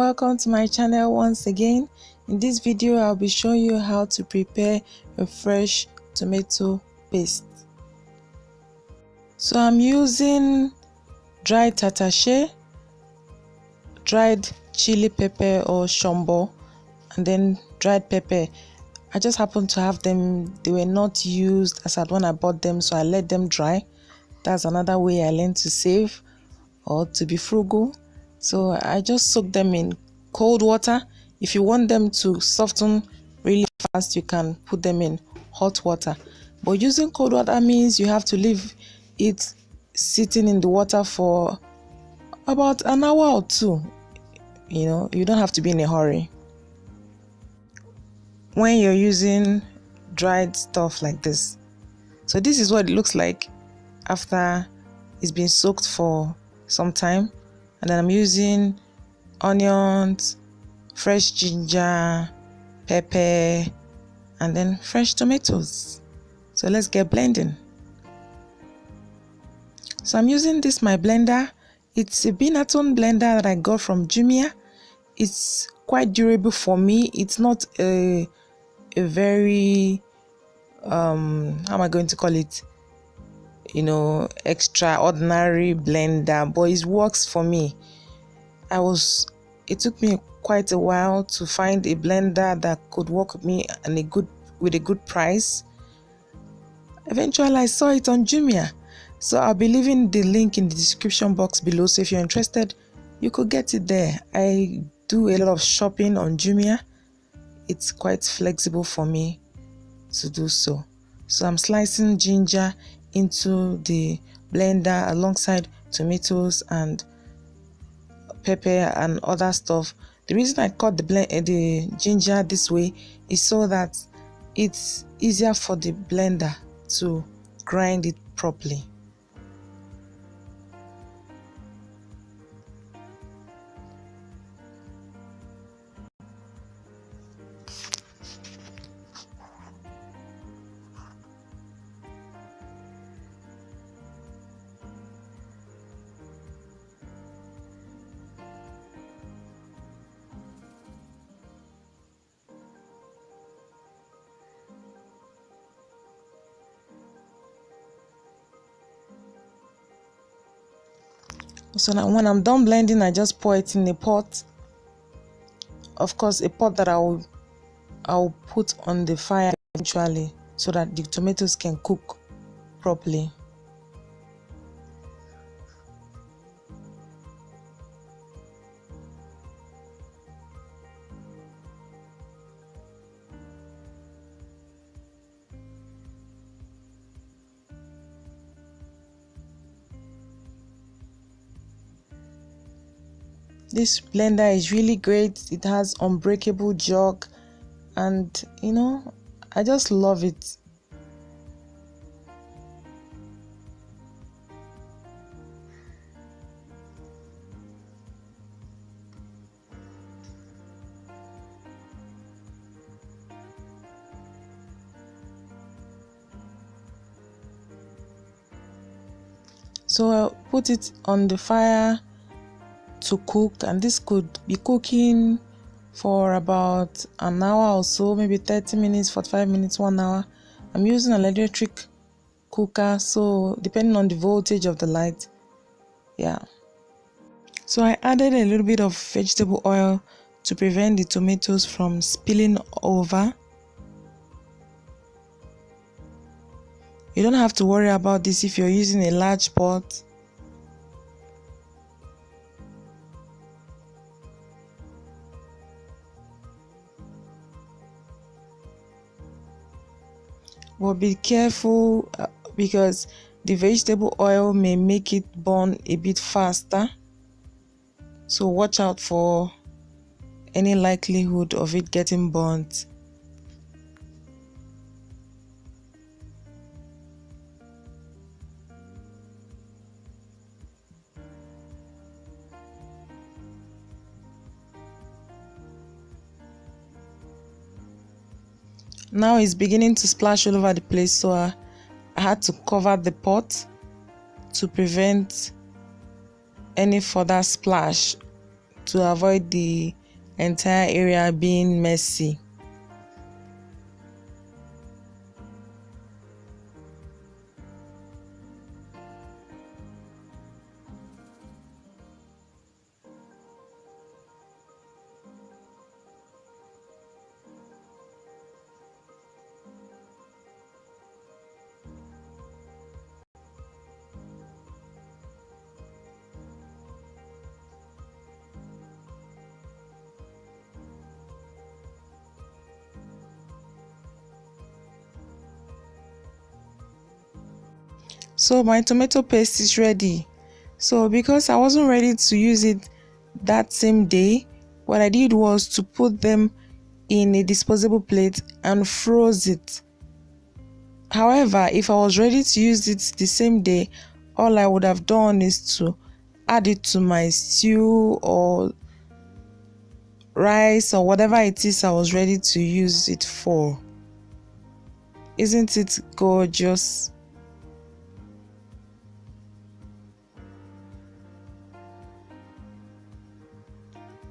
welcome to my channel once again. In this video I'll be showing you how to prepare a fresh tomato paste. So I'm using dried tatashe, dried chili pepper or shombo, and then dried pepper. I just happened to have them. They were not used as at when I bought them, so I let them dry. That's another way I learned to save or to be frugal. So I just soak them in cold water. If you want them to soften really fast, you can put them in hot water. But using cold water means you have to leave it sitting in the water for about an hour or two. You don't have to be in a hurry. When you're using dried stuff like this. So this is what it looks like after it's been soaked for some time. And then I'm using onions, fresh ginger, pepper, and then fresh tomatoes. So let's get blending. So I'm using this my blender. It's a Binatone blender that I got from Jumia. It's quite durable for me. It's not a very how am I going to call it, extraordinary blender, but it works for me. It took me quite a while to find a blender that could work with me and with a good price. Eventually I saw it on Jumia, so I'll be leaving the link in the description box below, so if you're interested you could get it there. I do a lot of shopping on Jumia. It's quite flexible for me to do so. So I'm slicing ginger into the blender alongside tomatoes and pepper and other stuff. The reason I cut the ginger this way is so that it's easier for the blender to grind it properly. So now when I'm done blending, I just pour it in a pot. Of course, a pot that I'll put on the fire eventually so that the tomatoes can cook properly. This blender is really great. It has unbreakable jug, and I just love it. So I'll put it on the fire to cook, and this could be cooking for about an hour or so, maybe 30 minutes, 45 minutes, 1 hour. I'm using an electric cooker, so depending on the voltage of the light. So I added a little bit of vegetable oil to prevent the tomatoes from spilling over. You don't have to worry about this if you're using a large pot. But be careful because the vegetable oil may make it burn a bit faster. So watch out for any likelihood of it getting burnt. Now it's beginning to splash all over the place, so I had to cover the pot to prevent any further splash to avoid the entire area being messy. So my tomato paste is ready. So because I wasn't ready to use it that same day, what I did was to put them in a disposable plate and froze it. However, if I was ready to use it the same day, all I would have done is to add it to my stew or rice or whatever it is I was ready to use it for. Isn't it gorgeous?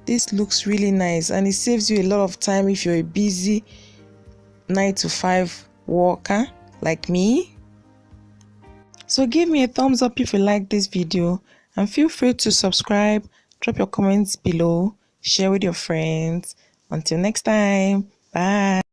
This looks really nice and it saves you a lot of time if you're a busy 9 to 5 worker like me. So give me a thumbs up if you like this video and feel free to subscribe, drop your comments below, share with your friends. Until next time, bye.